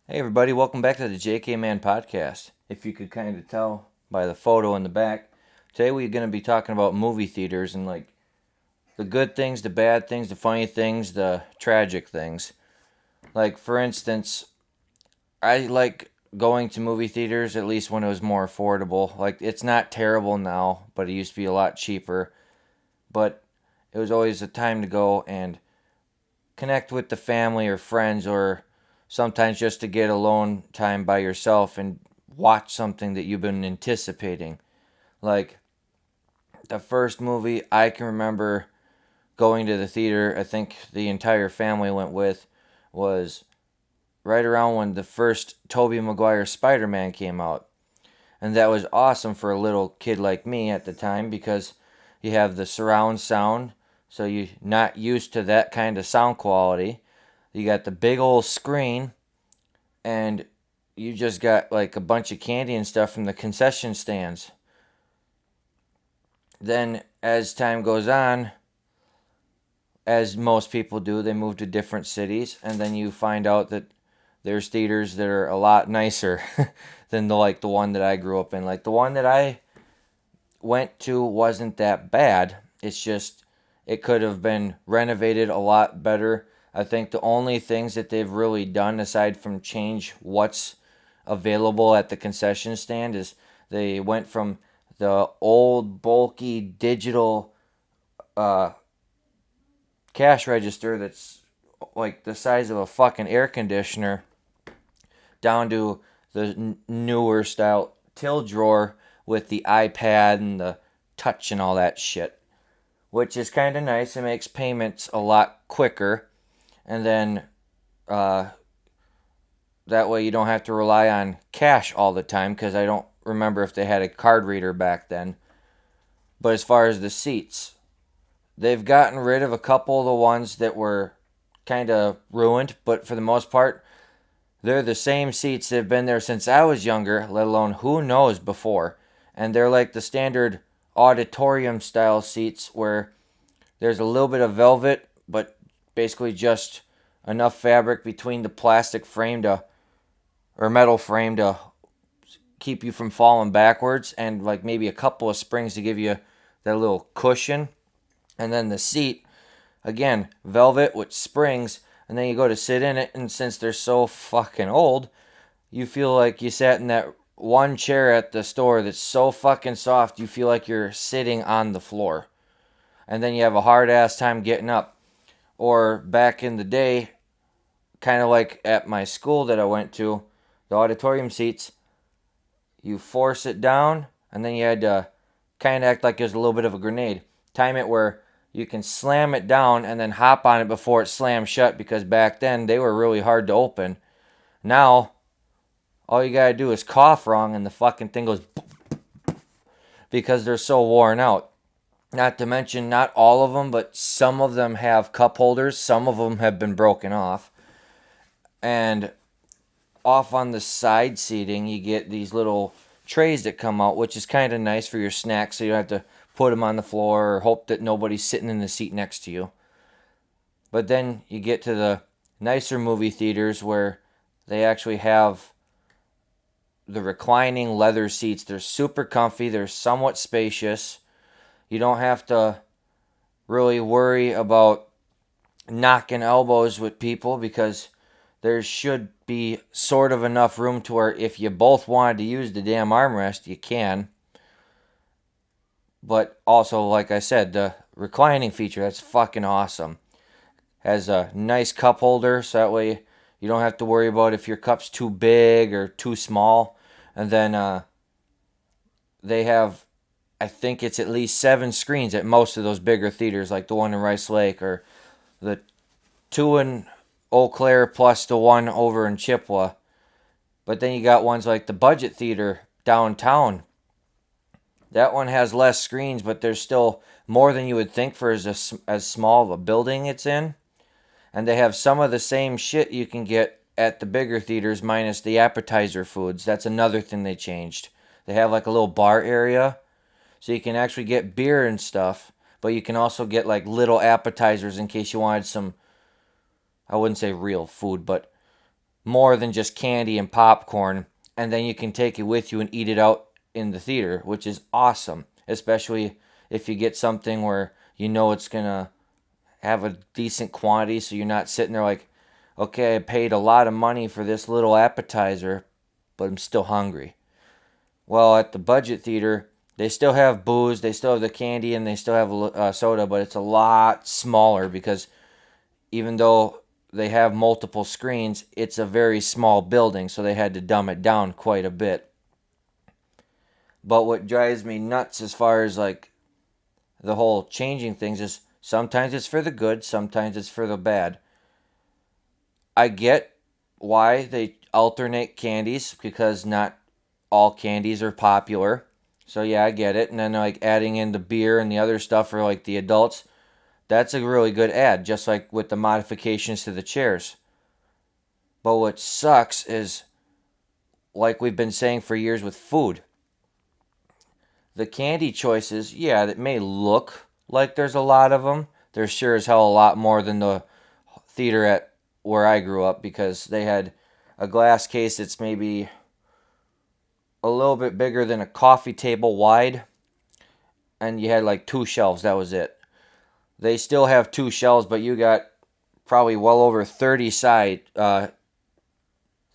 Hey everybody, welcome back to the JK Man podcast. If you could kind of tell by the photo in the back, today we're going to be talking about movie theaters and like the good things, the bad things, the funny things, the tragic things. Like for instance, I like going to movie theaters at least when it was more affordable. Like it's not terrible now, but it used to be a lot cheaper. But it was always a time to go and connect with the family or friends, or sometimes just to get alone time by yourself and watch something that you've been anticipating. Like the first movie I can remember going to the theater, I think the entire family went with, was right around when the first Tobey Maguire Spider-Man came out. And that was awesome for a little kid like me at the time because you have the surround sound, so you're not used to that kind of sound quality. You got the big old screen, and you just got like a bunch of candy and stuff from the concession stands. Then, as time goes on, as most people do, they move to different cities, and then you find out that there's theaters that are a lot nicer than the one that I grew up in. Like the one that I went to wasn't that bad. It's just it could have been renovated a lot better. I think the only things that they've really done aside from change what's available at the concession stand is they went from the old bulky digital uh, cash register that's like the size of a fucking air conditioner down to the newer style till drawer with the iPad and the touch and all that shit, which is kind of nice. It makes payments a lot quicker, and then uh, that way you don't have to rely on cash all the time because I don't remember if they had a card reader back then. But as far as the seats, they've gotten rid of a couple of the ones that were kind of ruined, but for the most part, they're the same seats that have been there since I was younger, let alone who knows before. And they're like the standard auditorium style seats where there's a little bit of velvet, but basically just enough fabric between the plastic frame to or metal frame to keep you from falling backwards, and like maybe a couple of springs to give you that little cushion. And then the seat, again, velvet with springs, and then you go to sit in it, and since they're so fucking old, you feel like you sat in that one chair at the store that's so fucking soft you feel like you're sitting on the floor. And then you have a hard ass time getting up. Or back in the day, kind of like at my school that I went to, the auditorium seats, you force it down, and then you had to kind of act like it was a little bit of a grenade. Time it where you can slam it down and then hop on it before it slams shut, because back then they were really hard to open. Now, all you gotta do is cough wrong and the fucking thing goes because they're so worn out. Not to mention, not all of them, but some of them have cup holders. Some of them have been broken off. And off on the side seating, you get these little trays that come out, which is kind of nice for your snacks, so you don't have to put them on the floor or hope that nobody's sitting in the seat next to you. But then you get to the nicer movie theaters where they actually have the reclining leather seats. They're super comfy, they're somewhat spacious. You don't have to really worry about knocking elbows with people because there should be sort of enough room to where if you both wanted to use the damn armrest, you can. But also, like I said, the reclining feature, that's fucking awesome. Has a nice cup holder, so that way you don't have to worry about if your cup's too big or too small. And then they have, I think it's at least 7 screens at most of those bigger theaters, like the one in Rice Lake or the two in Eau Claire plus the one over in Chippewa. But then you got ones like the Budget Theater downtown. That one has less screens, but there's still more than you would think for as small of a building it's in. And they have some of the same shit you can get at the bigger theaters minus the appetizer foods. That's another thing they changed. They have like a little bar area so you can actually get beer and stuff, but you can also get like little appetizers in case you wanted some, I wouldn't say real food, but more than just candy and popcorn, and then you can take it with you and eat it out in the theater, which is awesome, especially if you get something where you know it's going to have a decent quantity, so you're not sitting there like, okay, I paid a lot of money for this little appetizer, but I'm still hungry. Well, at the budget theater, they still have booze, they still have the candy, and they still have soda, but it's a lot smaller because even though they have multiple screens, it's a very small building, so they had to dumb it down quite a bit. But what drives me nuts as far as like the whole changing things is sometimes it's for the good, sometimes it's for the bad. I get why they alternate candies because not all candies are popular. So yeah, I get it. And then like adding in the beer and the other stuff for like the adults, that's a really good ad, just like with the modifications to the chairs. But what sucks is, like we've been saying for years with food, the candy choices, yeah, that may look like there's a lot of them. There's sure as hell a lot more than the theater at where I grew up because they had a glass case that's maybe a little bit bigger than a coffee table wide, and you had like two shelves. That was it. They still have two shelves, but you got probably well over 30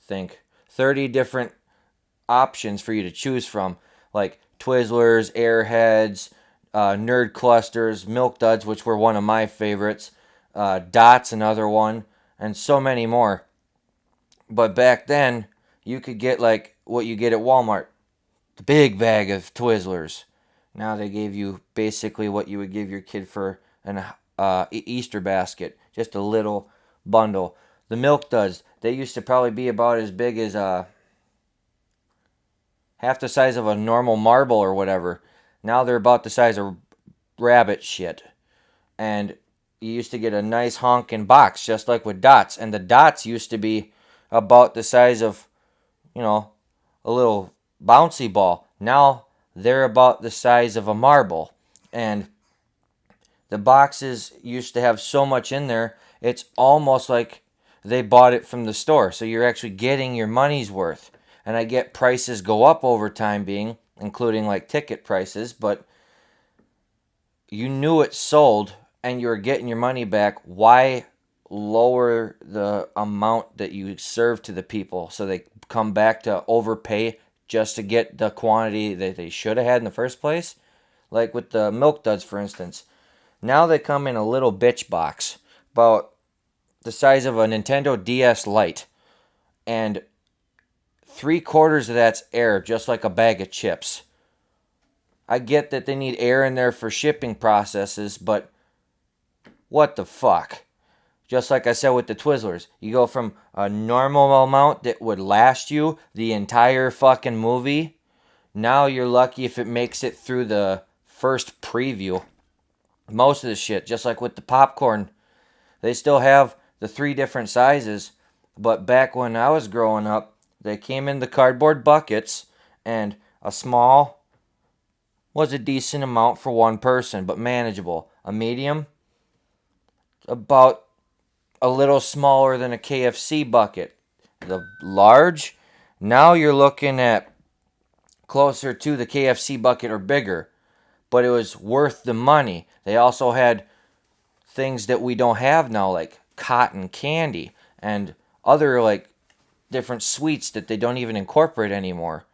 think 30 different options for you to choose from, like Twizzlers, Airheads, Nerd Clusters, Milk Duds, which were one of my favorites, Dots, another one, and so many more. But back then, you could get like what you get at Walmart, the big bag of Twizzlers. Now they gave you basically what you would give your kid for an Easter basket, just a little bundle. The Milk Duds, they used to probably be about as big as half the size of a normal marble or whatever. Now they're about the size of rabbit shit. And you used to get a nice honking box, just like with Dots. And the Dots used to be about the size of, a little bouncy ball. Now they're about the size of a marble. And the boxes used to have so much in there, it's almost like they bought it from the store. So you're actually getting your money's worth. And I get prices go up over time being, including like ticket prices, but you knew it sold and you were getting your money back. Why lower the amount that you serve to the people so they come back to overpay just to get the quantity that they should have had in the first place? Like with the Milk Duds, for instance. Now they come in a little bitch box, about the size of a Nintendo DS Lite. And 3/4 of that's air, just like a bag of chips. I get that they need air in there for shipping processes, but what the fuck? Just like I said with the Twizzlers, you go from a normal amount that would last you the entire fucking movie. Now you're lucky if it makes it through the first preview. Most of the shit, just like with the popcorn, they still have the 3 different sizes, but back when I was growing up, they came in the cardboard buckets, and a small was a decent amount for one person, but manageable. A medium, about a little smaller than a KFC bucket. The large, now you're looking at closer to the KFC bucket or bigger, but it was worth the money. They also had things that we don't have now, like cotton candy and other like different sweets that they don't even incorporate anymore.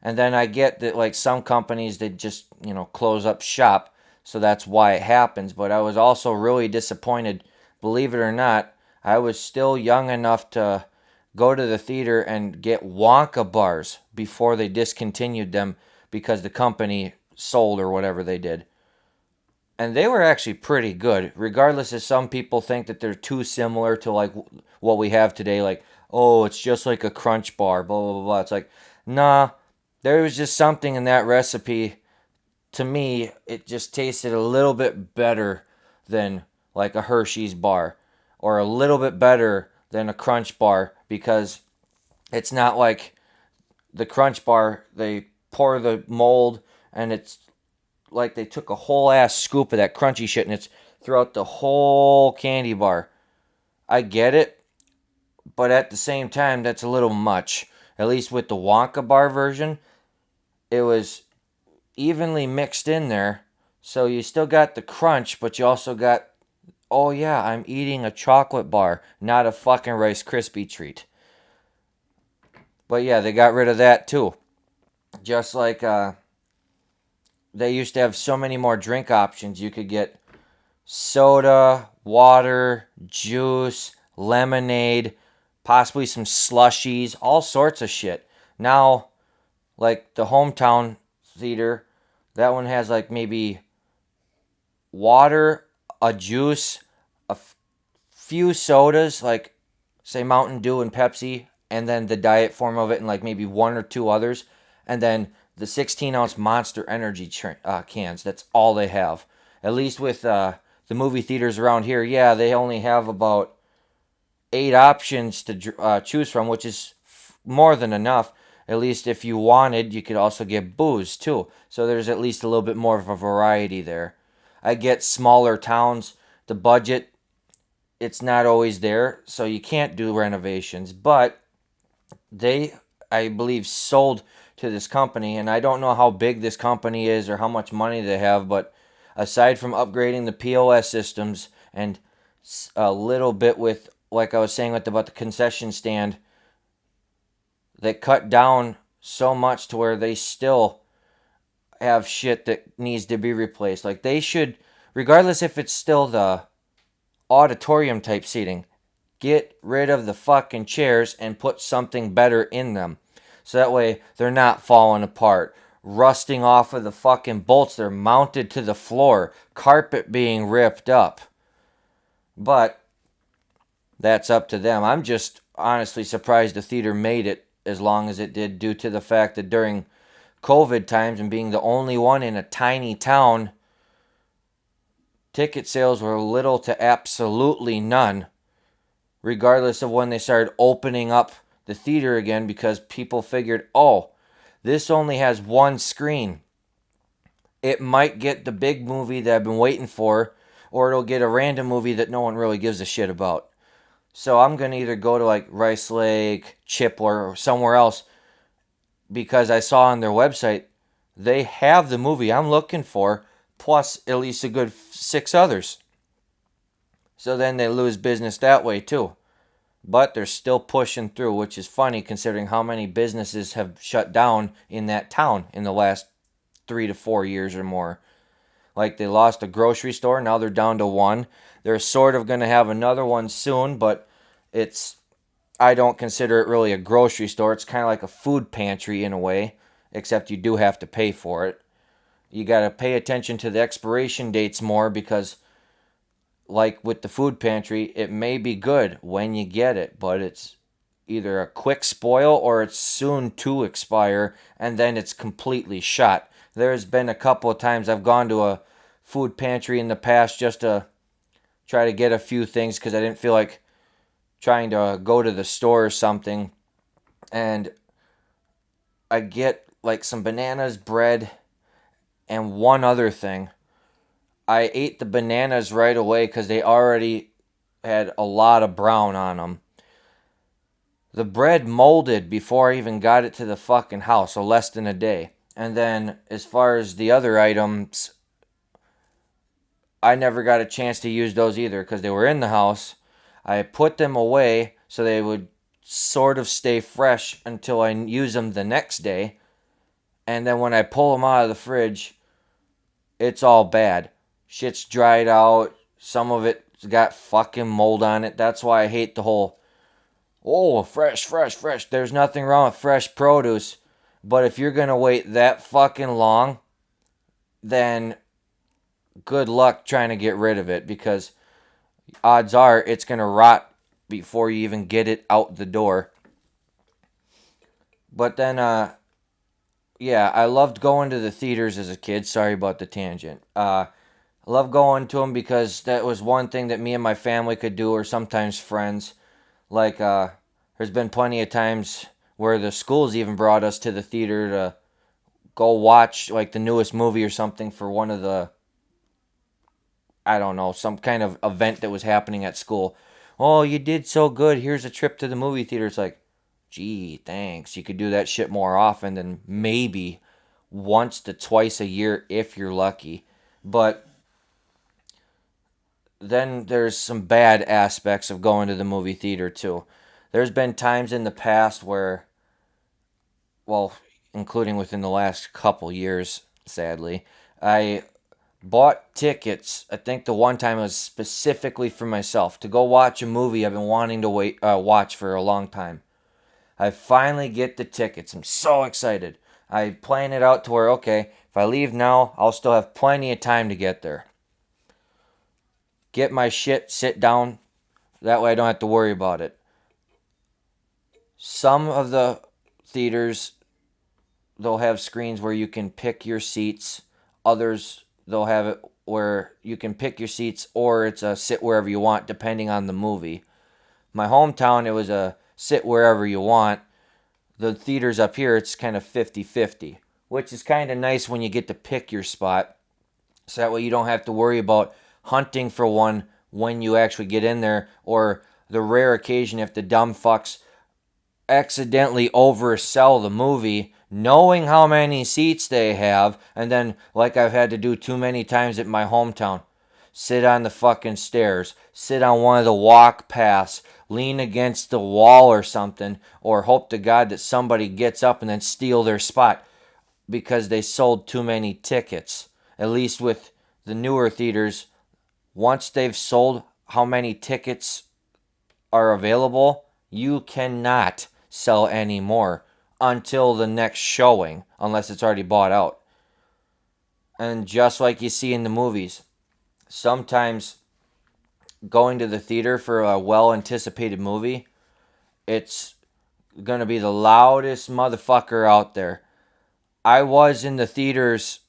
And then I get that like some companies, they just, close up shop, so that's why it happens. But I was also really disappointed, believe it or not. I was still young enough to go to the theater and get Wonka bars before they discontinued them because the company sold or whatever they did. And they were actually pretty good, regardless if some people think that they're too similar to like what we have today, like, oh, it's just like a Crunch bar, blah, blah, blah, blah. It's like, nah, there was just something in that recipe. To me, it just tasted a little bit better than like a Hershey's bar, or a little bit better than a Crunch bar, because it's not like the Crunch bar, they pour the mold and it's like they took a whole ass scoop of that crunchy shit and it's throughout the whole candy bar. I get it, but at the same time, that's a little much. At least with the Wonka bar version, it was evenly mixed in there. So you still got the crunch, but you also got, oh yeah, I'm eating a chocolate bar, not a fucking Rice Krispie treat. But yeah, they got rid of that too. Just like they used to have so many more drink options. You could get soda, water, juice, lemonade, possibly some slushies, all sorts of shit. Now, like the hometown theater, that one has like maybe water, a juice, few sodas, like say Mountain Dew and Pepsi, and then the diet form of it, and like maybe one or two others, and then the 16-ounce Monster Energy cans. That's all they have. At least with the movie theaters around here, yeah, they only have about 8 options to choose from, which is more than enough. At least if you wanted, you could also get booze too. So there's at least a little bit more of a variety there. I get smaller towns, the budget, it's not always there, so you can't do renovations. But they, I believe, sold to this company, and I don't know how big this company is or how much money they have, but aside from upgrading the POS systems and a little bit with, like I was saying with about the concession stand, they cut down so much to where they still have shit that needs to be replaced. Like they should, regardless if it's still the auditorium type seating, get rid of the fucking chairs and put something better in them. So that way they're not falling apart, rusting off of the fucking bolts. They're mounted to the floor, carpet being ripped up. But that's up to them. I'm just honestly surprised the theater made it as long as it did, due to the fact that during COVID times and being the only one in a tiny town, ticket sales were little to absolutely none, regardless of when they started opening up the theater again, because people figured, oh, this only has one screen. It might get the big movie that I've been waiting for, or it'll get a random movie that no one really gives a shit about. So I'm going to either go to like Rice Lake, Chippewa, or somewhere else, because I saw on their website they have the movie I'm looking for, plus at least a good 6 others. So then they lose business that way too. But they're still pushing through, which is funny considering how many businesses have shut down in that town in the last 3 to 4 years or more. Like they lost a grocery store, now they're down to one. They're sort of going to have another one soon, but I don't consider it really a grocery store. It's kind of like a food pantry in a way, except you do have to pay for it. You got to pay attention to the expiration dates more because, like with the food pantry, it may be good when you get it, but it's either a quick spoil or it's soon to expire, and then it's completely shot. There's been a couple of times I've gone to a food pantry in the past just to try to get a few things because I didn't feel like trying to go to the store or something, and I get like some bananas, bread, and one other thing. I ate the bananas right away because they already had a lot of brown on them. The bread molded before I even got it to the fucking house, so less than a day. And then as far as the other items, I never got a chance to use those either because they were in the house. I put them away so they would sort of stay fresh until I use them the next day. And then when I pull them out of the fridge, it's all bad. Shit's dried out. Some of it's got fucking mold on it. That's why I hate the whole, oh, fresh, fresh, fresh. There's nothing wrong with fresh produce. But if you're going to wait that fucking long, then good luck trying to get rid of it because odds are it's going to rot before you even get it out the door. But then, yeah, I loved going to the theaters as a kid. Sorry about the tangent. I love going to them because that was one thing that me and my family could do, or sometimes friends. Like, there's been plenty of times where the schools even brought us to the theater to go watch, like, the newest movie or something for one of the, I don't know, some kind of event that was happening at school. oh, you did so good. Here's a trip to the movie theater. It's like, gee, thanks. You could do that shit more often than maybe once to twice a year if you're lucky. But then there's some bad aspects of going to the movie theater too. There's been times in the past where, well, including within the last couple years, sadly, I bought tickets. I think the one time it was specifically for myself to go watch a movie I've been wanting to watch for a long time. I finally get the tickets. I'm so excited. I plan it out to where, okay, if I leave now, I'll still have plenty of time to get there. Get my shit, sit down. That way I don't have to worry about it. Some of the theaters, they'll have screens where you can pick your seats. Others, they'll have it where you can pick your seats or it's a sit wherever you want depending on the movie. My hometown, it was a sit wherever you want. The theaters up here, it's kind of 50-50, which is kind of nice when you get to pick your spot. So that way you don't have to worry about hunting for one when you actually get in there, or the rare occasion if the dumb fucks accidentally oversell the movie, knowing how many seats they have, and then, like I've had to do too many times at my hometown, sit on the fucking stairs, sit on one of the walk paths, lean against the wall or something, or hope to God that somebody gets up and then steal their spot because they sold too many tickets. At least with the newer theaters, once they've sold how many tickets are available, you cannot sell any more until the next showing, unless it's already bought out. And just like you see in the movies, sometimes going to the theater for a well-anticipated movie, it's going to be the loudest motherfucker out there. I was in the theaters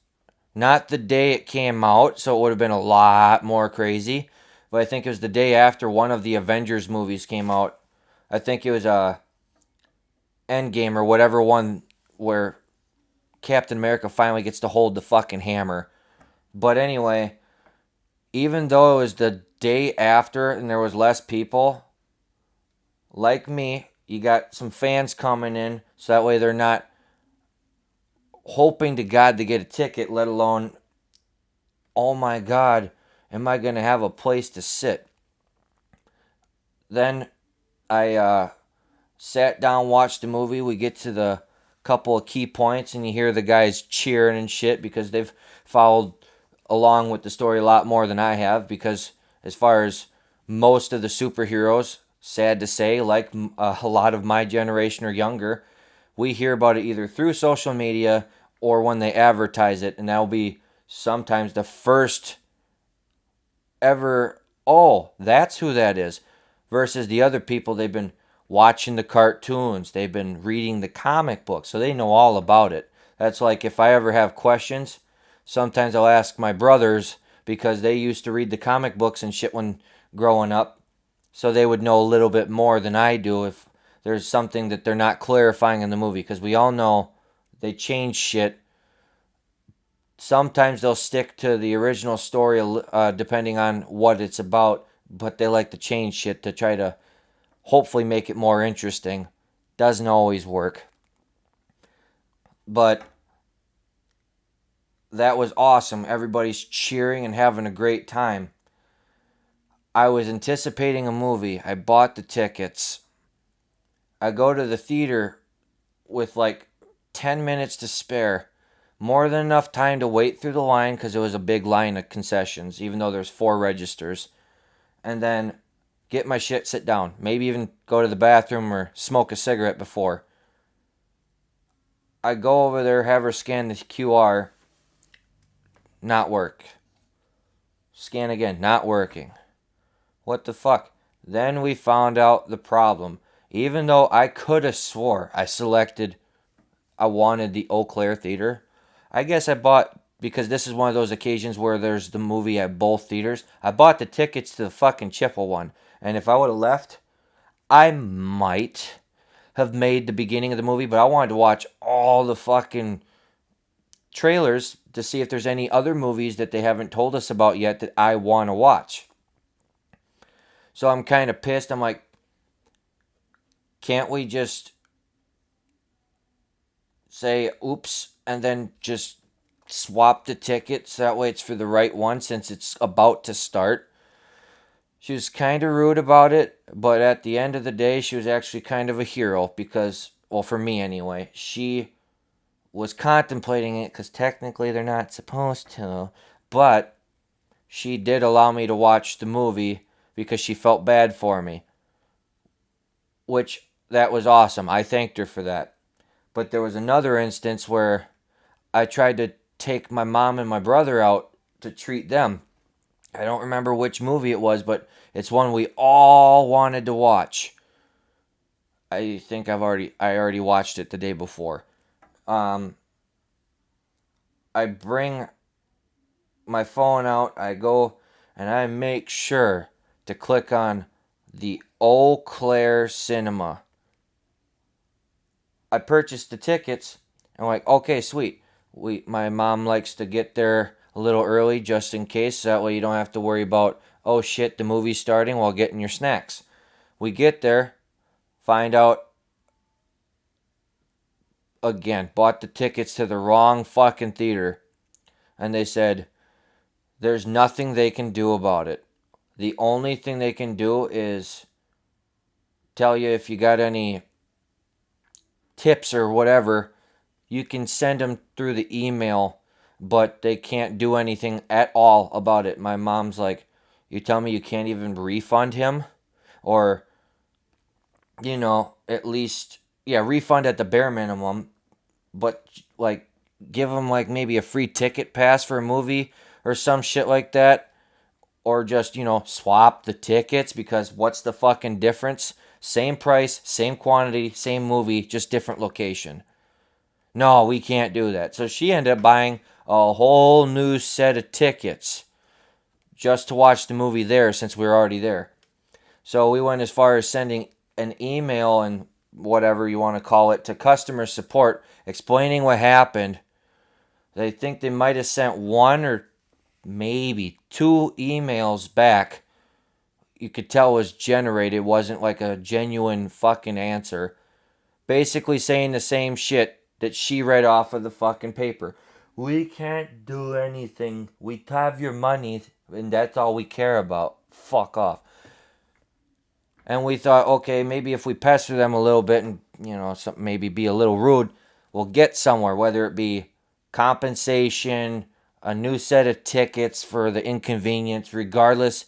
not the day it came out, so it would have been a lot more crazy. But I think it was the day after one of the Avengers movies came out. I think it was Endgame or whatever one where Captain America finally gets to hold the fucking hammer. But anyway, even though it was the day after and there was less people, like me, you got some fans coming in, so that way they're not hoping to God to get a ticket, let alone, oh my God, am I going to have a place to sit? Then I sat down, watched the movie. We get to the couple of key points, and you hear the guys cheering and shit because they've followed along with the story a lot more than I have. Because as far as most of the superheroes, sad to say, like a lot of my generation or younger, we hear about it either through social media or when they advertise it, and that'll be sometimes the first ever, oh, that's who that is, versus the other people, they've been watching the cartoons, they've been reading the comic books, so they know all about it. That's like if I ever have questions, sometimes I'll ask my brothers because they used to read the comic books and shit when growing up, so they would know a little bit more than I do if there's something that they're not clarifying in the movie, because we all know they change shit. Sometimes they'll stick to the original story depending on what it's about, but they like to change shit to try to hopefully make it more interesting. Doesn't always work. But that was awesome. Everybody's cheering and having a great time. I was anticipating a movie. I bought the tickets. I go to the theater with like 10 minutes to spare. More than enough time to wait through the line because it was a big line of concessions, even though there's 4 registers. And then get my shit, sit down. Maybe even go to the bathroom or smoke a cigarette before. I go over there, have her scan the QR. Not work. Scan again, not working. What the fuck? Then we found out the problem. Even though I could have swore I wanted the Eau Claire Theater. I guess I bought, because this is one of those occasions where there's the movie at both theaters, I bought the tickets to the fucking Chippewa one. And if I would have left, I might have made the beginning of the movie, but I wanted to watch all the fucking trailers to see if there's any other movies that they haven't told us about yet that I want to watch. So I'm kind of pissed. I'm like, can't we just say oops and then just swap the tickets? That way it's for the right one since it's about to start. She was kind of rude about it, but at the end of the day, she was actually kind of a hero because, well, for me anyway, she was contemplating it because technically they're not supposed to, but she did allow me to watch the movie because she felt bad for me, which that was awesome. I thanked her for that. But there was another instance where I tried to take my mom and my brother out to treat them. I don't remember which movie it was, but it's one we all wanted to watch. I think I already watched it the day before. Um, I bring my phone out, I go and I make sure to click on the Eau Claire Cinema. I purchased the tickets and I'm like, okay, sweet. My mom likes to get there a little early just in case. So that way you don't have to worry about, oh shit, the movie's starting while getting your snacks. We get there, find out again, bought the tickets to the wrong fucking theater. And they said, there's nothing they can do about it. The only thing they can do is tell you if you got any tips or whatever, you can send them through the email, but they can't do anything at all about it. My mom's like, you tell me you can't even refund him? Or, at least, yeah, refund at the bare minimum, but like give him like maybe a free ticket pass for a movie or some shit like that. Or just, swap the tickets because what's the fucking difference? Same price, same quantity, same movie, just different location. No, we can't do that. So she ended up buying a whole new set of tickets just to watch the movie there since we were already there. So we went as far as sending an email and whatever you want to call it to customer support explaining what happened. They think they might have sent one or maybe two emails back. You could tell it was generated. It wasn't like a genuine fucking answer. Basically saying the same shit that she read off of the fucking paper. We can't do anything. We have your money and that's all we care about. Fuck off. And we thought, okay, maybe if we pester them a little bit and, maybe be a little rude, we'll get somewhere, whether it be compensation, a new set of tickets for the inconvenience, regardless.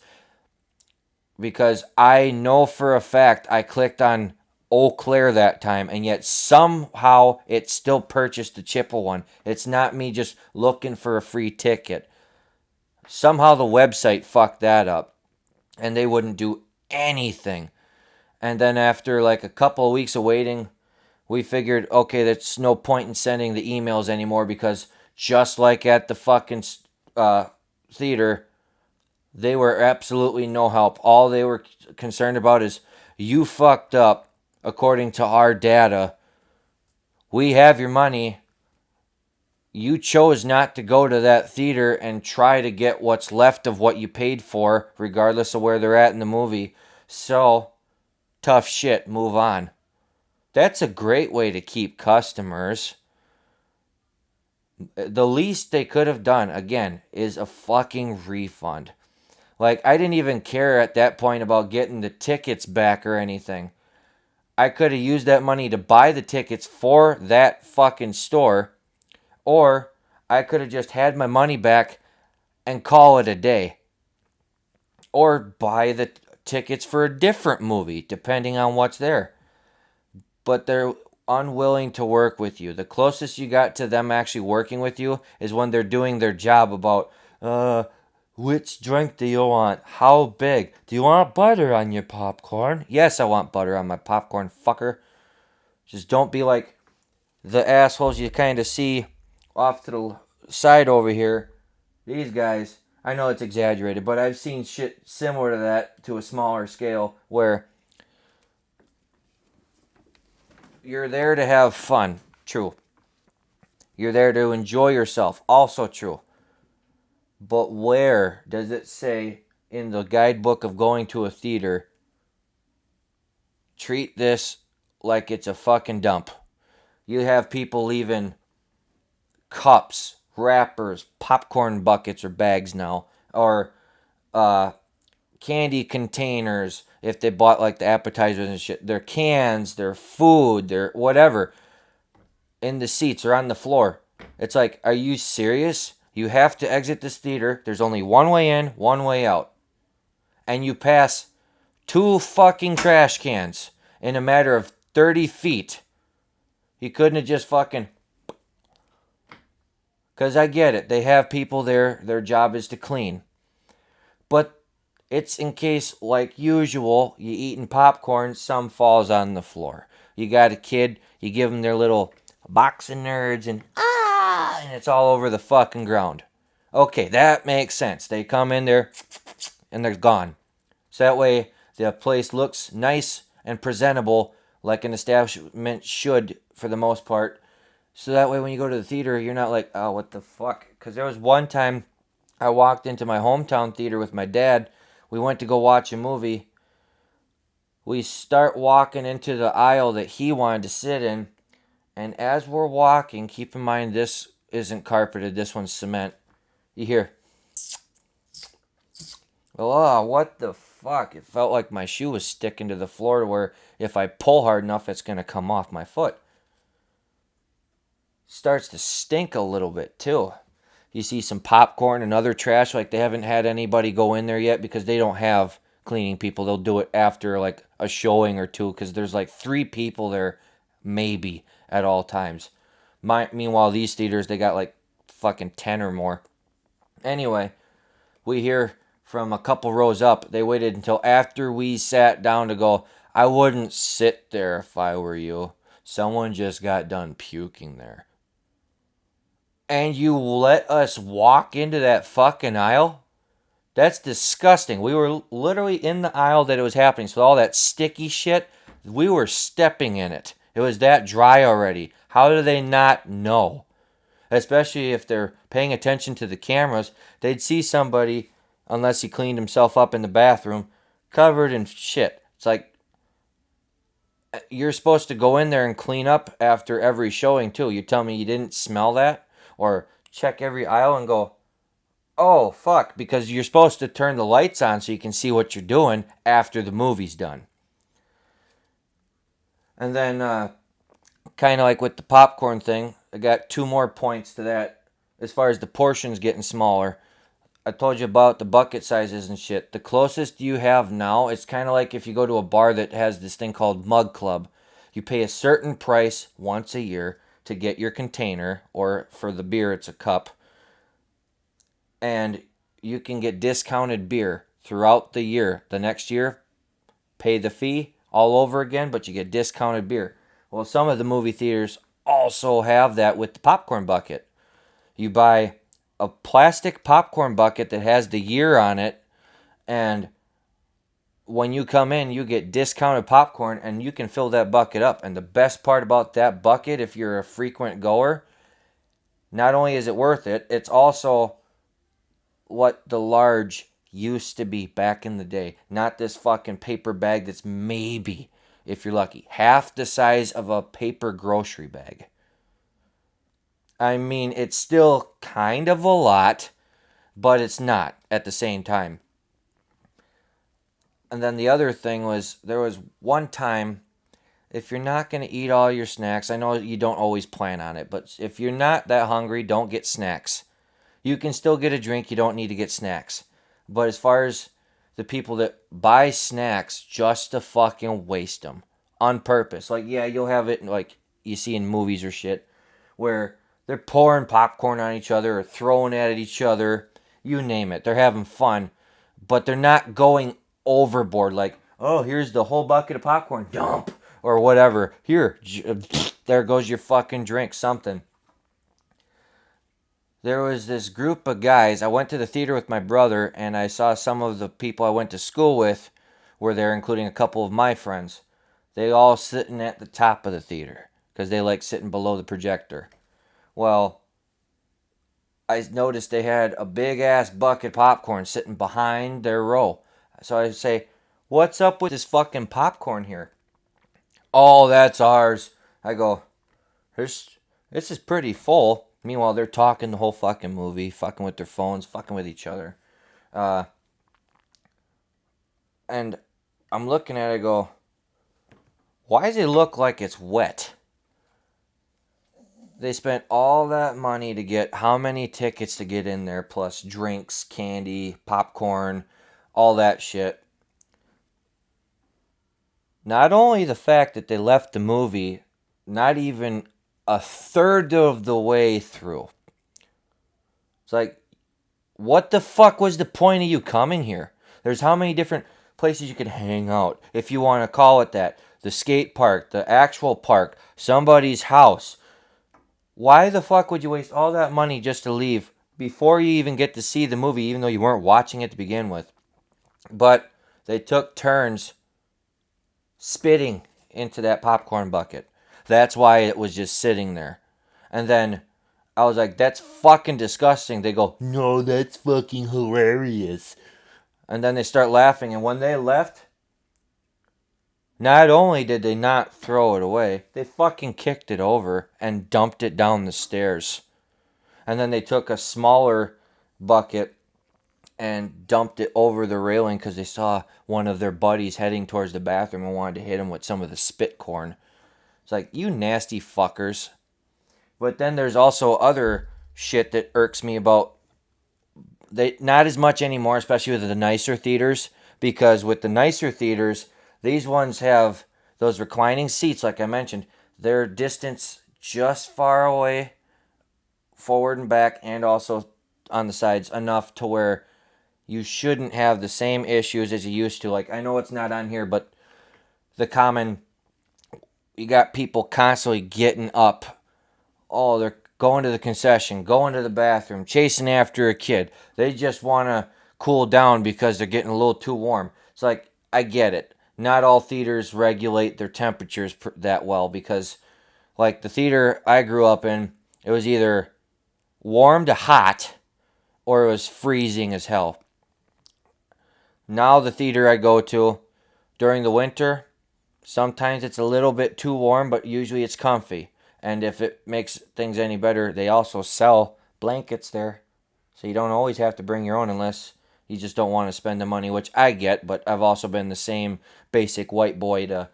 Because I know for a fact I clicked on Eau Claire that time, and yet somehow it still purchased the Chippewa one. It's not me just looking for a free ticket. Somehow the website fucked that up, and they wouldn't do anything. And then after like a couple of weeks of waiting, we figured, okay, there's no point in sending the emails anymore because just like at the fucking theater, they were absolutely no help. All they were concerned about is you fucked up according to our data. We have your money. You chose not to go to that theater and try to get what's left of what you paid for, regardless of where they're at in the movie. So, tough shit, move on. That's a great way to keep customers. The least they could have done, again, is a fucking refund. Like, I didn't even care at that point about getting the tickets back or anything. I could have used that money to buy the tickets for that fucking store, or I could have just had my money back and call it a day. Or buy the tickets for a different movie, depending on what's there. But they're unwilling to work with you. The closest you got to them actually working with you is when they're doing their job about, which drink do you want? How big? Do you want butter on your popcorn? Yes, I want butter on my popcorn, fucker. Just don't be like the assholes you kind of see off to the side over here. These guys, I know it's exaggerated, but I've seen shit similar to that to a smaller scale where you're there to have fun. True. You're there to enjoy yourself. Also true. But where does it say in the guidebook of going to a theater, treat this like it's a fucking dump. You have people leaving cups, wrappers, popcorn buckets or bags now, or candy containers if they bought like the appetizers and shit. Their cans, their food, their whatever in the seats or on the floor. It's like, are you serious? You have to exit this theater. There's only one way in, one way out. And you pass 2 fucking trash cans in a matter of 30 feet. You couldn't have just fucking... Because I get it. They have people there. Their job is to clean. But it's in case, like usual, you eating popcorn, some falls on the floor. You got a kid, you give them their little box of nerds and it's all over the fucking ground. Okay, that makes sense. They come in there and they're gone. So that way the place looks nice and presentable like an establishment should for the most part. So that way when you go to the theater, you're not like, oh, what the fuck? Because there was one time I walked into my hometown theater with my dad. We went to go watch a movie. We start walking into the aisle that he wanted to sit in. And as we're walking, keep in mind this isn't carpeted, this one's cement. You hear, oh, what the fuck? It felt like my shoe was sticking to the floor to where if I pull hard enough, it's going to come off my foot. Starts to stink a little bit too. You see some popcorn and other trash, like they haven't had anybody go in there yet because they don't have cleaning people. They'll do it after like a showing or two because there's like 3 people there maybe at all times. Meanwhile, these theaters, they got like fucking 10 or more. Anyway, we hear from a couple rows up, they waited until after we sat down to go, I wouldn't sit there if I were you. Someone just got done puking there. And you let us walk into that fucking aisle? That's disgusting. We were literally in the aisle that it was happening. So all that sticky shit, we were stepping in it. It was that dry already. How do they not know? Especially if they're paying attention to the cameras, they'd see somebody, unless he cleaned himself up in the bathroom, covered in shit. It's like, you're supposed to go in there and clean up after every showing too. You tell me you didn't smell that? Or check every aisle and go, oh, fuck, because you're supposed to turn the lights on so you can see what you're doing after the movie's done. And then, kind of like with the popcorn thing, I got 2 more points to that. As far as the portions getting smaller, I told you about the bucket sizes and shit. The closest you have now, it's kind of like if you go to a bar that has this thing called Mug Club. You pay a certain price once a year to get your container, or for the beer, it's a cup. And you can get discounted beer throughout the year. The next year, pay the fee all over again, but you get discounted beer. Well, some of the movie theaters also have that with the popcorn bucket. You buy a plastic popcorn bucket that has the year on it, and when you come in, you get discounted popcorn, and you can fill that bucket up. And the best part about that bucket, if you're a frequent goer, not only is it worth it, it's also what the large used to be back in the day. Not this fucking paper bag that's maybe, if you're lucky, half the size of a paper grocery bag. I mean, it's still kind of a lot, but it's not at the same time. And then the other thing was, there was one time, if you're not going to eat all your snacks, I know you don't always plan on it, but if you're not that hungry, don't get snacks. You can still get a drink, you don't need to get snacks. But as far as the people that buy snacks just to fucking waste them on purpose, like, yeah, you'll have it like you see in movies or shit, where they're pouring popcorn on each other or throwing it at each other, you name it. They're having fun, but they're not going overboard like, oh, here's the whole bucket of popcorn, dump, or whatever. Here, there goes your fucking drink, something. There was this group of guys. I went to the theater with my brother, and I saw some of the people I went to school with were there, including a couple of my friends. They all sitting at the top of the theater because they like sitting below the projector. Well, I noticed they had a big ass bucket of popcorn sitting behind their row. So I say, "What's up with this fucking popcorn here?" "Oh, that's ours." I go, this is pretty full. Meanwhile, they're talking the whole fucking movie, fucking with their phones, fucking with each other. Uh, and I'm looking at it, I go, why does it look like it's wet? They spent all that money to get how many tickets to get in there, plus drinks, candy, popcorn, all that shit. Not only the fact that they left the movie not even a third of the way through. It's like, what the fuck was the point of you coming here? There's how many different places you could hang out, if you want to call it that. The skate park, the actual park, somebody's house. Why the fuck would you waste all that money just to leave before you even get to see the movie, even though you weren't watching it to begin with? But they took turns spitting into that popcorn bucket. That's why it was just sitting there. And then I was like, that's fucking disgusting. They go, no, that's fucking hilarious. And then they start laughing. And when they left, not only did they not throw it away, they fucking kicked it over and dumped it down the stairs. And then they took a smaller bucket and dumped it over the railing because they saw one of their buddies heading towards the bathroom and wanted to hit him with some of the spit corn. It's like, you nasty fuckers. But then there's also other shit that irks me about, they not as much anymore, especially with the nicer theaters, because with the nicer theaters, these ones have those reclining seats, like I mentioned. They're distance just far away, forward and back, and also on the sides, enough to where you shouldn't have the same issues as you used to. Like, I know it's not on here, but the common, you got people constantly getting up. Oh, they're going to the concession, going to the bathroom, chasing after a kid. They just want to cool down because they're getting a little too warm. It's like, I get it. Not all theaters regulate their temperatures that well because, like, the theater I grew up in, it was either warm to hot or it was freezing as hell. Now the theater I go to during the winter, sometimes it's a little bit too warm, but usually it's comfy. And if it makes things any better, they also sell blankets there. So you don't always have to bring your own unless you just don't want to spend the money, which I get, but I've also been the same basic white boy to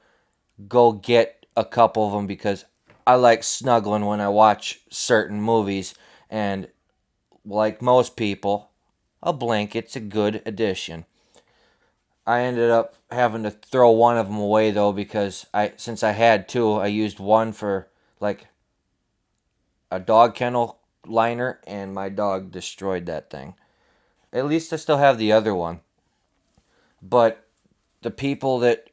go get a couple of them because I like snuggling when I watch certain movies. And like most people, a blanket's a good addition. I ended up having to throw one of them away though because since I had two, I used one for like a dog kennel liner and my dog destroyed that thing. At least I still have the other one. But the people that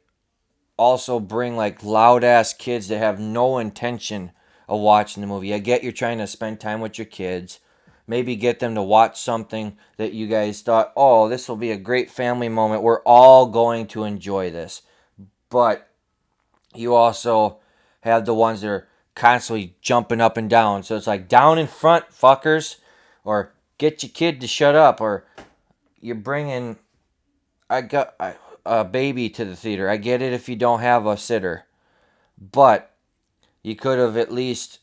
also bring like loud ass kids that have no intention of watching the movie. I get you're trying to spend time with your kids. Maybe get them to watch something that you guys thought, oh, this will be a great family moment. We're all going to enjoy this. But you also have the ones that are constantly jumping up and down. So it's like, down in front, fuckers. Or get your kid to shut up. Or you're bringing a baby to the theater. I get it if you don't have a sitter. But you could have at least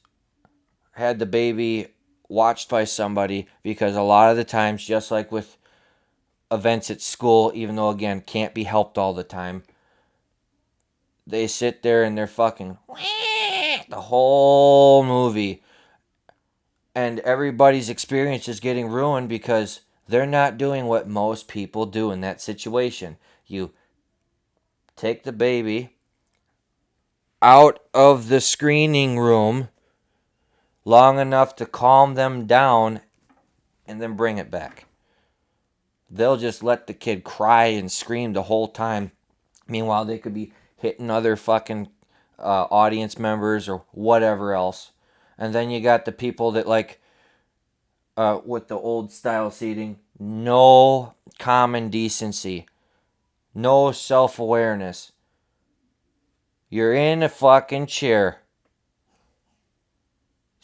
had the baby watched by somebody, because a lot of the times, just like with events at school, even though again can't be helped all the time, they sit there and they're fucking the whole movie, and everybody's experience is getting ruined because they're not doing what most people do in that situation. You take the baby out of the screening room long enough to calm them down and then bring it back. They'll just let the kid cry and scream the whole time. Meanwhile, they could be hitting other fucking audience members or whatever else. And then you got the people that like with the old style seating, no common decency, no self-awareness. You're in a fucking chair.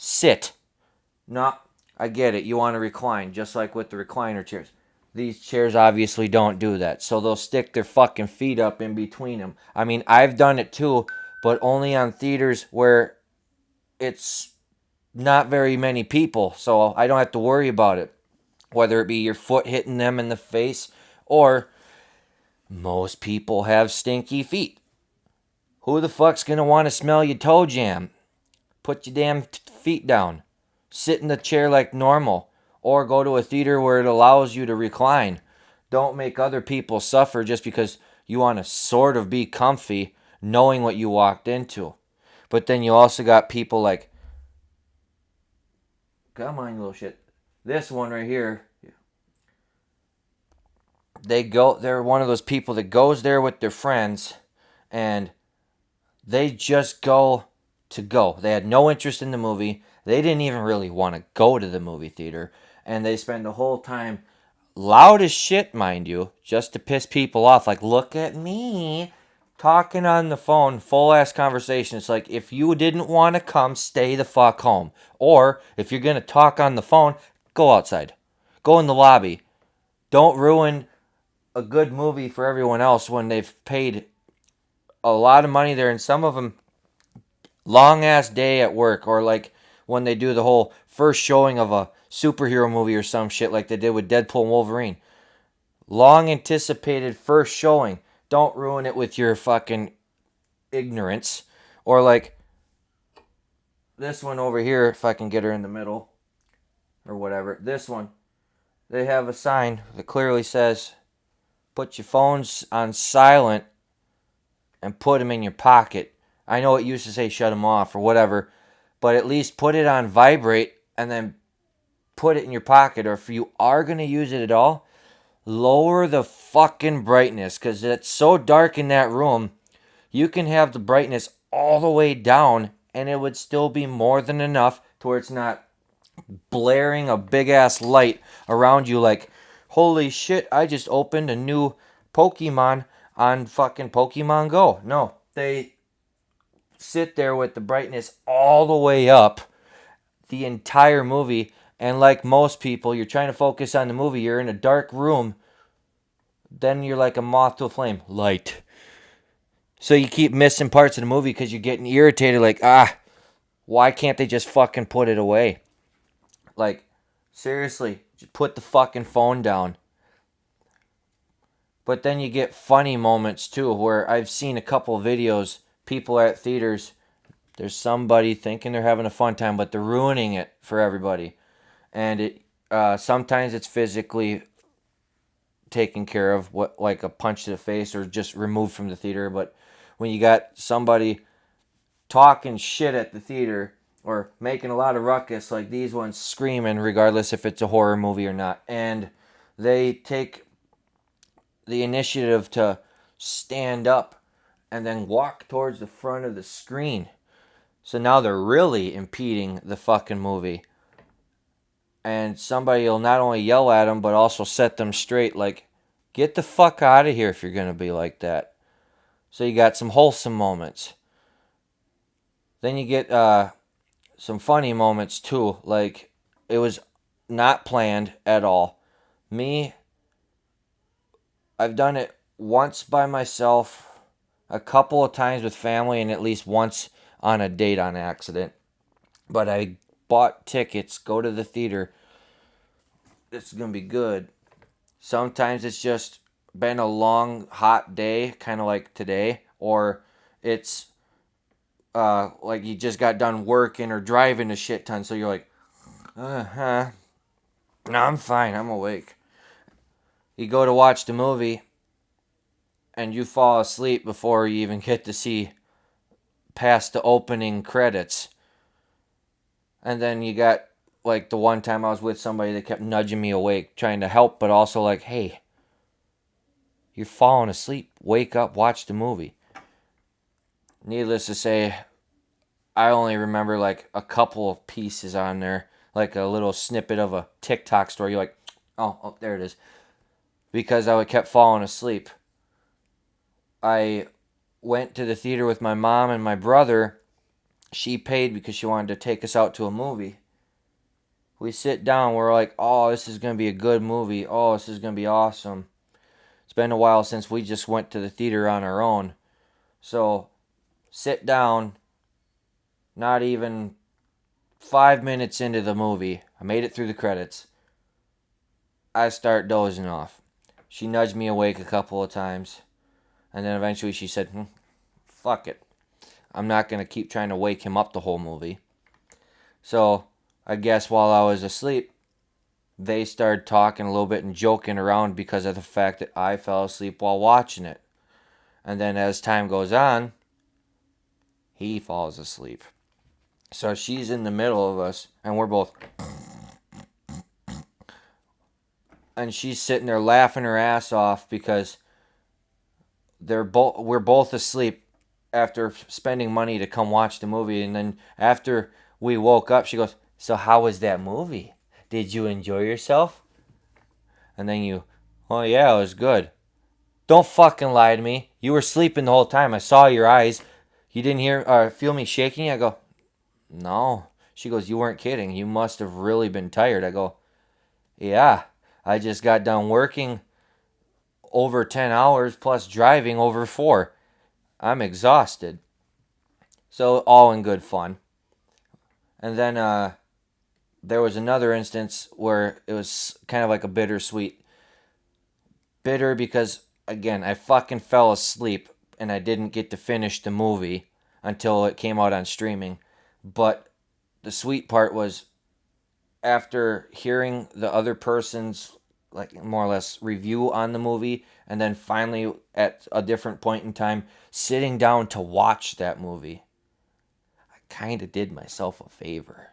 Sit. No, I get it. You want to recline, just like with the recliner chairs. These chairs obviously don't do that. So they'll stick their fucking feet up in between them. I mean, I've done it too, but only on theaters where it's not very many people. So I don't have to worry about it. Whether it be your foot hitting them in the face or most people have stinky feet. Who the fuck's gonna want to smell your toe jam? Put your damn feet down. Sit in the chair like normal. Or go to a theater where it allows you to recline. Don't make other people suffer just because you want to sort of be comfy knowing what you walked into. But then you also got people like, come on, you little shit. This one right here, they're one of those people that goes there with their friends and they just go to go. They had no interest in the movie. They didn't even really want to go to the movie theater. And they spend the whole time, loud as shit, mind you, just to piss people off. Like, look at me, talking on the phone, full ass conversation. It's like, if you didn't want to come, stay the fuck home. Or, if you're going to talk on the phone, go outside. Go in the lobby. Don't ruin a good movie for everyone else when they've paid a lot of money there. And some of them, long ass day at work, or like when they do the whole first showing of a superhero movie or some shit like they did with Deadpool and Wolverine. Long anticipated first showing. Don't ruin it with your fucking ignorance. Or like this one over here, if I can get her in the middle or whatever. This one, they have a sign that clearly says, put your phones on silent and put them in your pocket. I know it used to say shut them off or whatever, but at least put it on vibrate and then put it in your pocket. Or if you are going to use it at all, lower the fucking brightness, because it's so dark in that room. You can have the brightness all the way down and it would still be more than enough to where it's not blaring a big ass light around you like, holy shit, I just opened a new Pokemon on fucking Pokemon Go. No, they sit there with the brightness all the way up the entire movie. And like most people, you're trying to focus on the movie. You're in a dark room. Then you're like a moth to a flame. Light. So you keep missing parts of the movie because you're getting irritated. Like, why can't they just fucking put it away? Like, seriously, just put the fucking phone down. But then you get funny moments too, where I've seen a couple of videos, people at theaters, there's somebody thinking they're having a fun time, but they're ruining it for everybody. And it sometimes it's physically taken care of, what like a punch to the face or just removed from the theater. But when you got somebody talking shit at the theater or making a lot of ruckus, like these ones screaming, regardless if it's a horror movie or not, and they take the initiative to stand up and then walk towards the front of the screen. So now they're really impeding the fucking movie. And somebody will not only yell at them, but also set them straight. Like, get the fuck out of here if you're going to be like that. So you got some wholesome moments. Then you get some funny moments too. Like, it was not planned at all. I've done it once by myself, a couple of times with family, and at least once on a date on accident. But I bought tickets, go to the theater. This is going to be good. Sometimes it's just been a long, hot day, kind of like today. Or it's like you just got done working or driving a shit ton. So you're like, no, I'm fine. I'm awake. You go to watch the movie and you fall asleep before you even get to see past the opening credits. And then you got, like, the one time I was with somebody that kept nudging me awake, trying to help, but also like, hey, you're falling asleep. Wake up, watch the movie. Needless to say, I only remember like a couple of pieces on there, like a little snippet of a TikTok story. You're like, oh, there it is. Because I kept falling asleep. I went to the theater with my mom and my brother. She paid because she wanted to take us out to a movie. We sit down, we're like, oh, this is going to be a good movie. Oh, this is going to be awesome. It's been a while since we just went to the theater on our own. So, sit down, not even 5 minutes into the movie. I made it through the credits. I start dozing off. She nudged me awake a couple of times. And then eventually she said, fuck it. I'm not going to keep trying to wake him up the whole movie. So, I guess while I was asleep, they started talking a little bit and joking around because of the fact that I fell asleep while watching it. And then as time goes on, he falls asleep. So she's in the middle of us, and we're both... And she's sitting there laughing her ass off because we're both asleep after spending money to come watch the movie. And then after we woke up, she goes, so how was that movie? Did you enjoy yourself? And then oh yeah, it was good. Don't fucking lie to me. You were sleeping the whole time. I saw your eyes. You didn't hear or feel me shaking? I go, no. She goes, you weren't kidding. You must have really been tired. I go, yeah. I just got done working over 10 hours plus driving over 4. I'm exhausted. So all in good fun. And then there was another instance where it was kind of like a bittersweet. Bitter because, again, I fucking fell asleep and I didn't get to finish the movie until it came out on streaming. But the sweet part was after hearing the other person's, like, more or less review on the movie, and then finally at a different point in time sitting down to watch that movie, I kind of did myself a favor.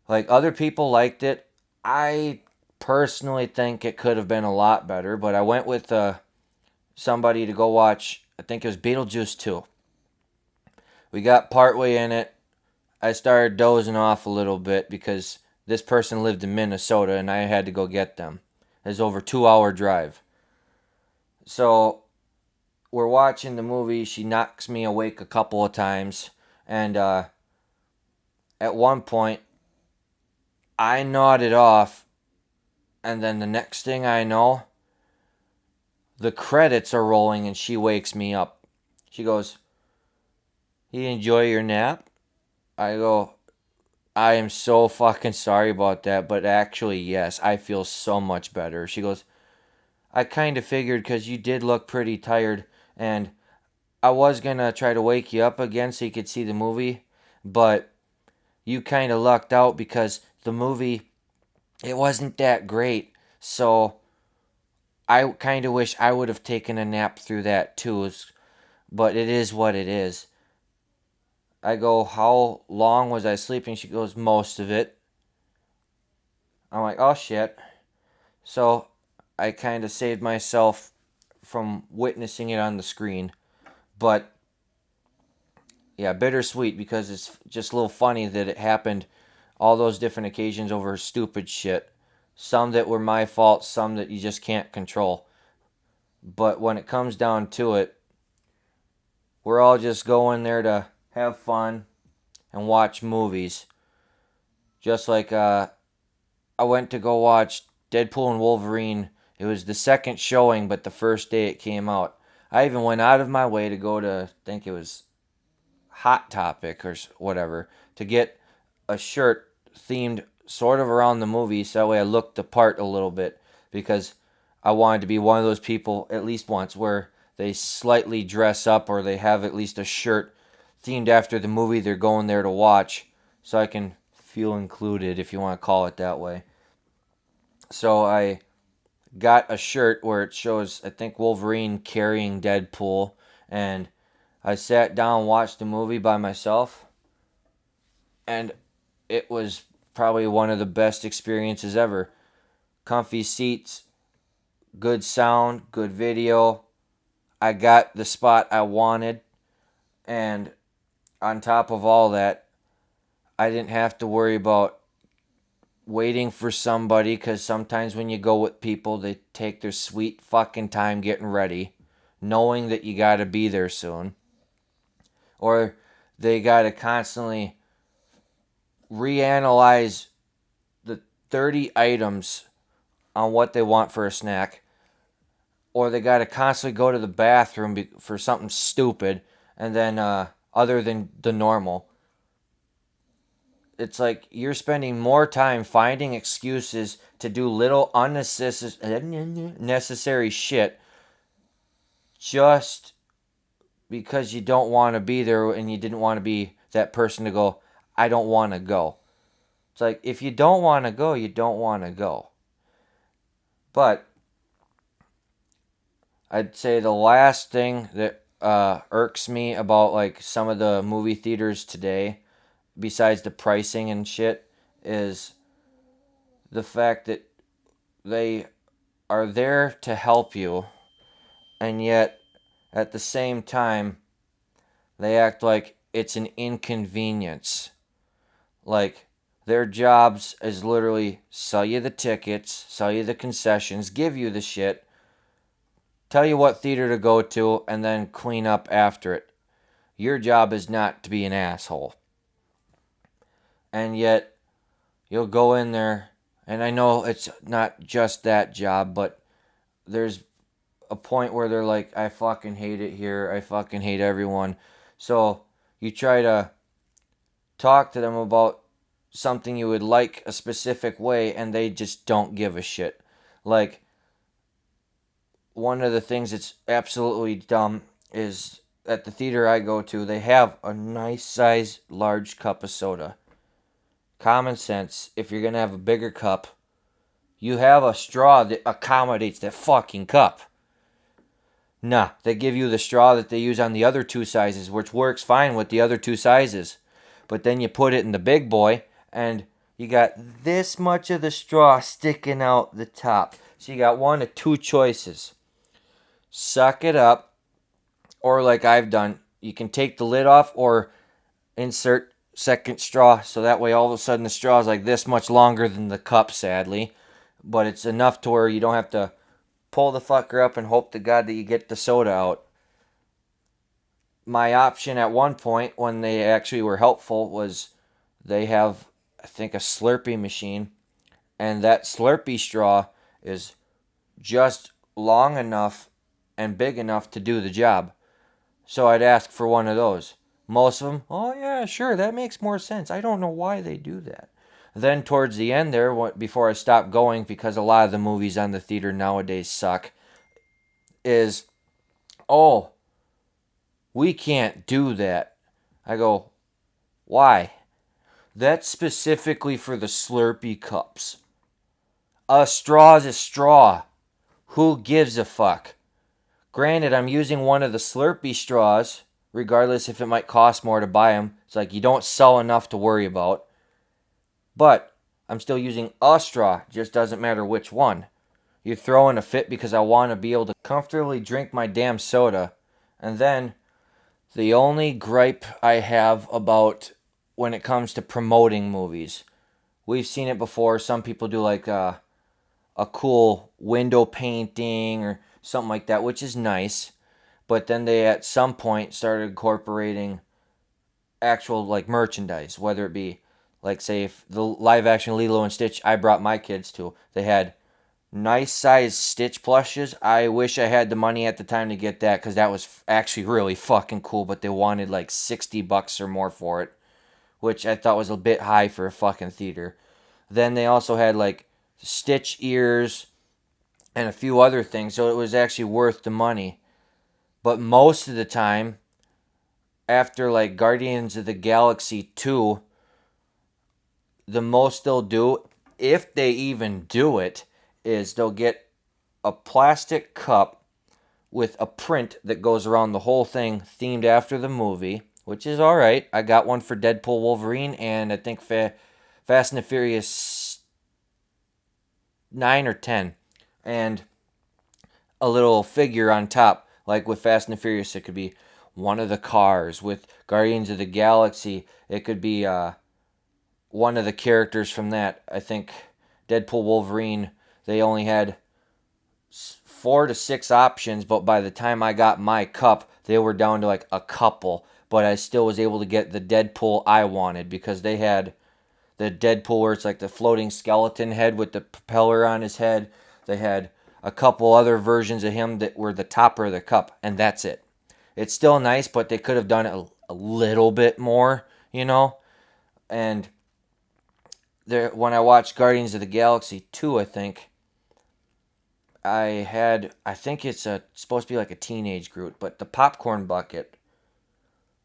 Like, other people liked it. I personally think it could have been a lot better, but I went with somebody to go watch, I think it was Beetlejuice 2. We got partway in it. I started dozing off a little bit because this person lived in Minnesota and I had to go get them. It was over a 2-hour drive. So we're watching the movie. She knocks me awake a couple of times. And at one point, I nodded off. And then the next thing I know, the credits are rolling and she wakes me up. She goes, you enjoy your nap? I go, I am so fucking sorry about that, but actually, yes, I feel so much better. She goes, I kind of figured because you did look pretty tired, and I was going to try to wake you up again so you could see the movie, but you kind of lucked out because the movie, it wasn't that great, so I kind of wish I would have taken a nap through that too, but it is what it is. I go, how long was I sleeping? She goes, most of it. I'm like, oh shit. So I kind of saved myself from witnessing it on the screen. But yeah, bittersweet because it's just a little funny that it happened all those different occasions over stupid shit. Some that were my fault, some that you just can't control. But when it comes down to it, we're all just going there to have fun and watch movies. Just like I went to go watch Deadpool and Wolverine. It was the second showing, but the first day it came out. I even went out of my way to go to, I think it was Hot Topic or whatever, to get a shirt themed sort of around the movie so that way I looked the part a little bit because I wanted to be one of those people at least once where they slightly dress up or they have at least a shirt themed after the movie they're going there to watch so I can feel included, if you want to call it that way. So I got a shirt where it shows, I think, Wolverine carrying Deadpool, and I sat down, watched the movie by myself, and it was probably one of the best experiences ever. Comfy seats, good sound, good video. I got the spot I wanted, and on top of all that, I didn't have to worry about waiting for somebody, because sometimes when you go with people, they take their sweet fucking time getting ready, knowing that you gotta be there soon. Or they gotta constantly reanalyze 30 items on what they want for a snack, or they got to constantly go to the bathroom for something stupid, and then other than the normal. It's like you're spending more time finding excuses to do little unnecessary shit just because you don't want to be there and you didn't want to be that person to go, I don't want to go. It's like, if you don't want to go, you don't want to go. But I'd say the last thing that irks me about like some of the movie theaters today, besides the pricing and shit, is the fact that they are there to help you, and yet at the same time they act like it's an inconvenience. Like, their jobs is literally sell you the tickets, sell you the concessions, give you the shit, tell you what theater to go to, and then clean up after it. Your job is not to be an asshole. And yet, you'll go in there, and I know it's not just that job, but there's a point where they're like, I fucking hate it here, I fucking hate everyone. So, you try to talk to them about something you would like a specific way, and they just don't give a shit. Like, one of the things that's absolutely dumb is at the theater I go to, they have a nice size large cup of soda. Common sense, if you're gonna have a bigger cup, you have a straw that accommodates that fucking cup. Nah, they give you the straw that they use on the other two sizes, which works fine with the other two sizes. But then you put it in the big boy, and you got this much of the straw sticking out the top. So you got one of two choices. Suck it up, or like I've done, you can take the lid off or insert second straw, so that way all of a sudden the straw is like this much longer than the cup, sadly. But it's enough to where you don't have to pull the fucker up and hope to God that you get the soda out. My option at one point, when they actually were helpful, was they have, I think, a Slurpee machine, and that Slurpee straw is just long enough and big enough to do the job. So I'd ask for one of those. Most of them, oh yeah, sure, that makes more sense. I don't know why they do that. Then towards the end there, before I stopped going, because a lot of the movies on the theater nowadays suck, is, oh, we can't do that. I go, why? That's specifically for the Slurpee cups. A straw's a straw. Who gives a fuck? Granted, I'm using one of the Slurpee straws, regardless if it might cost more to buy them. It's like you don't sell enough to worry about. But I'm still using a straw. Just doesn't matter which one. You're throwing a fit because I want to be able to comfortably drink my damn soda. And then the only gripe I have about when it comes to promoting movies, we've seen it before. Some people do like a cool window painting or something like that, which is nice. But then they at some point started incorporating actual like merchandise, whether it be like, say, if the live action Lilo and Stitch I brought my kids to, they had nice size Stitch plushes. I wish I had the money at the time to get that, because that was actually really fucking cool, but they wanted like $60 or more for it, which I thought was a bit high for a fucking theater. Then they also had like Stitch ears and a few other things, so it was actually worth the money. But most of the time, after like Guardians of the Galaxy 2, the most they'll do, if they even do it, is they'll get a plastic cup with a print that goes around the whole thing themed after the movie, which is alright. I got one for Deadpool Wolverine, and I think Fast and the Furious 9 or 10. And a little figure on top. Like with Fast and the Furious, it could be one of the cars. With Guardians of the Galaxy, it could be one of the characters from that. I think Deadpool Wolverine, they only had 4 to 6 options, but by the time I got my cup, they were down to like a couple. But I still was able to get the Deadpool I wanted, because they had the Deadpool where it's like the floating skeleton head with the propeller on his head. They had a couple other versions of him that were the topper of the cup, and that's it. It's still nice, but they could have done it a little bit more, you know? And there, when I watched Guardians of the Galaxy 2, I think it's supposed to be like a teenage Groot, but the popcorn bucket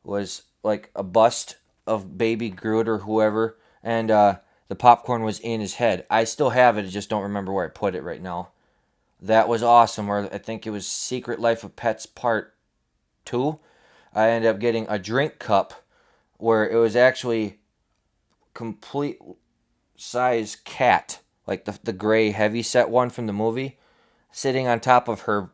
was like a bust of baby Groot or whoever, and the popcorn was in his head. I still have it, I just don't remember where I put it right now. That was awesome. Or I think it was Secret Life of Pets Part 2. I ended up getting a drink cup where it was actually complete size cat, like the gray heavyset one from the movie, sitting on top of her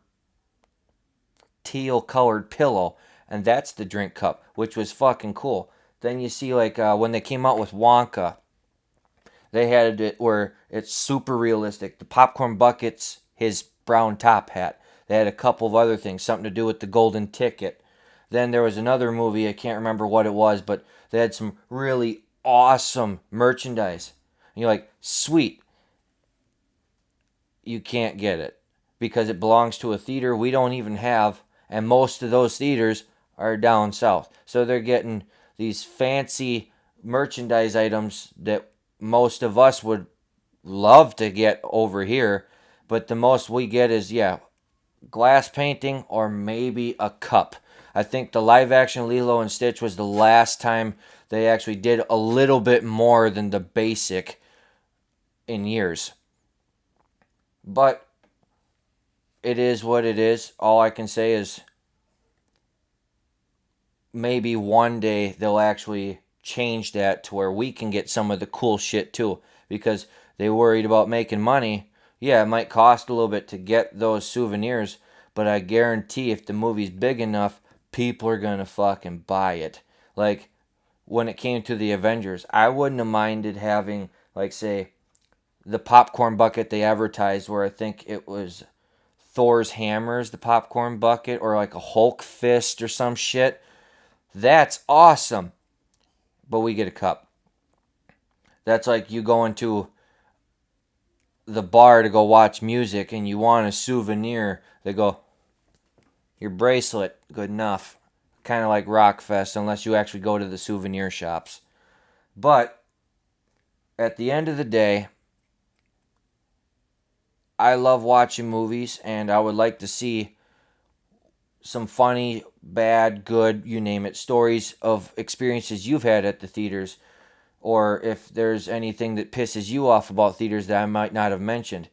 teal colored pillow, and that's the drink cup, which was fucking cool. Then you see like when they came out with Wonka, they had it where it's super realistic. The popcorn bucket's his brown top hat. They had a couple of other things, something to do with the golden ticket. Then there was another movie, I can't remember what it was, but they had some really awesome merchandise. And you're like, sweet. You can't get it because it belongs to a theater we don't even have, and most of those theaters are down south. So they're getting these fancy merchandise items that most of us would love to get over here, but the most we get is, yeah, glass painting or maybe a cup. I think the live action Lilo and Stitch was the last time they actually did a little bit more than the basic in years. But it is what it is. All I can say is maybe one day they'll actually change that to where we can get some of the cool shit too, because they worried about making money. Yeah, it might cost a little bit to get those souvenirs, but I guarantee if the movie's big enough, people are gonna fucking buy it. Like when it came to the Avengers, I wouldn't have minded having, like, say, the popcorn bucket they advertised, where I think it was Thor's hammers, the popcorn bucket, or like a Hulk fist or some shit. That's awesome. But we get a cup. That's like you going to the bar to go watch music and you want a souvenir. They go, your bracelet, good enough. Kind of like Rockfest, unless you actually go to the souvenir shops. But at the end of the day, I love watching movies, and I would like to see some funny, bad, good, you name it, stories of experiences you've had at the theaters, or if there's anything that pisses you off about theaters that I might not have mentioned.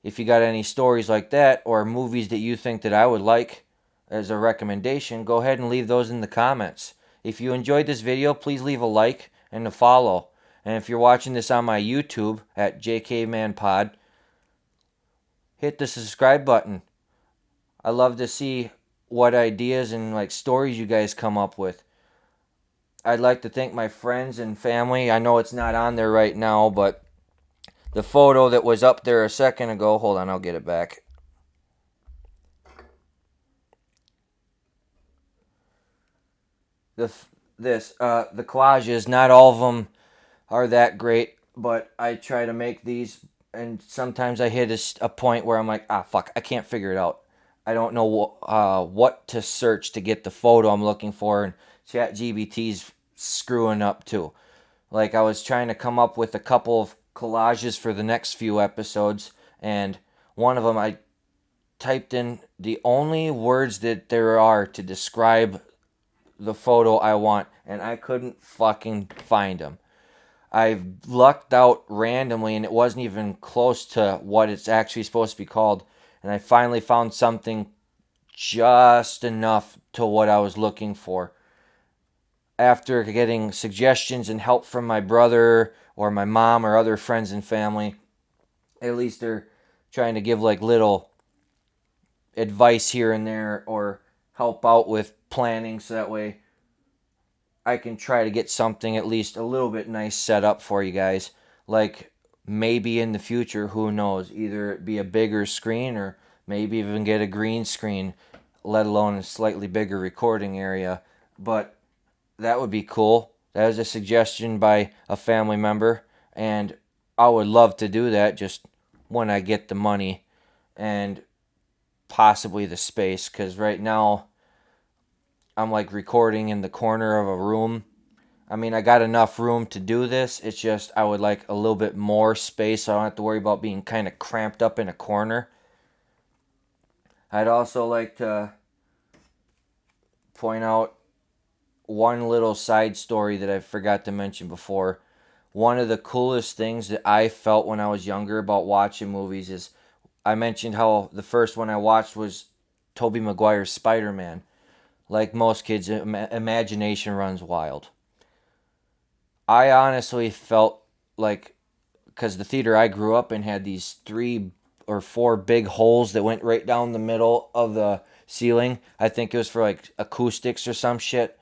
If you got any stories like that, or movies that you think that I would like as a recommendation, go ahead and leave those in the comments. If you enjoyed this video, please leave a like and a follow. And if you're watching this on my YouTube at JKManPod, hit the subscribe button. I love to see what ideas and like stories you guys come up with. I'd like to thank my friends and family. I know it's not on there right now, but the photo that was up there a second ago, hold on, I'll get it back. The collages, not all of them are that great, but I try to make these, and sometimes I hit a point where I'm like, fuck, I can't figure it out. I don't know what to search to get the photo I'm looking for, and ChatGPT's screwing up too. Like, I was trying to come up with a couple of collages for the next few episodes, and one of them I typed in the only words that there are to describe the photo I want, and I couldn't fucking find them. I lucked out randomly, and it wasn't even close to what it's actually supposed to be called. And I finally found something just enough to what I was looking for. After getting suggestions and help from my brother or my mom or other friends and family, at least they're trying to give like little advice here and there or help out with planning, so that way I can try to get something at least a little bit nice set up for you guys. Like maybe in the future, who knows, either it be a bigger screen or maybe even get a green screen, let alone a slightly bigger recording area. But that would be cool. That was a suggestion by a family member, and I would love to do that just when I get the money and possibly the space, because right now I'm like recording in the corner of a room. I mean, I got enough room to do this. It's just I would like a little bit more space so I don't have to worry about being kind of cramped up in a corner. I'd also like to point out one little side story that I forgot to mention before. One of the coolest things that I felt when I was younger about watching movies is I mentioned how the first one I watched was Tobey Maguire's Spider-Man. Like most kids, imagination runs wild. I honestly felt like, because the theater I grew up in had these 3 or 4 big holes that went right down the middle of the ceiling. I think it was for like acoustics or some shit.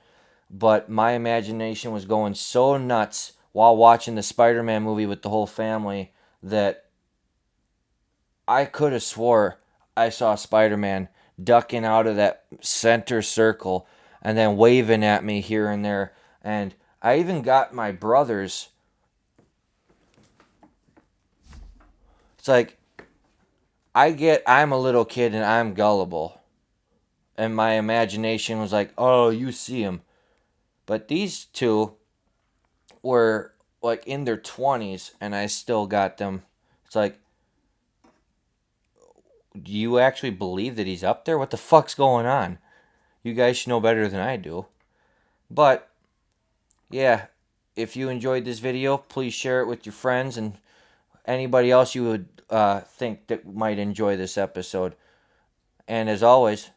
But my imagination was going so nuts while watching the Spider-Man movie with the whole family that I could have swore I saw Spider-Man ducking out of that center circle and then waving at me here and there. And I even got my brothers. It's like I'm a little kid and I'm gullible. And my imagination was like, oh, you see him. But these two were like in their 20s and I still got them. It's like, do you actually believe that he's up there? What the fuck's going on? You guys should know better than I do. But, yeah, if you enjoyed this video, please share it with your friends and anybody else you would think that might enjoy this episode. And as always,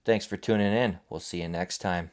thanks for tuning in. We'll see you next time.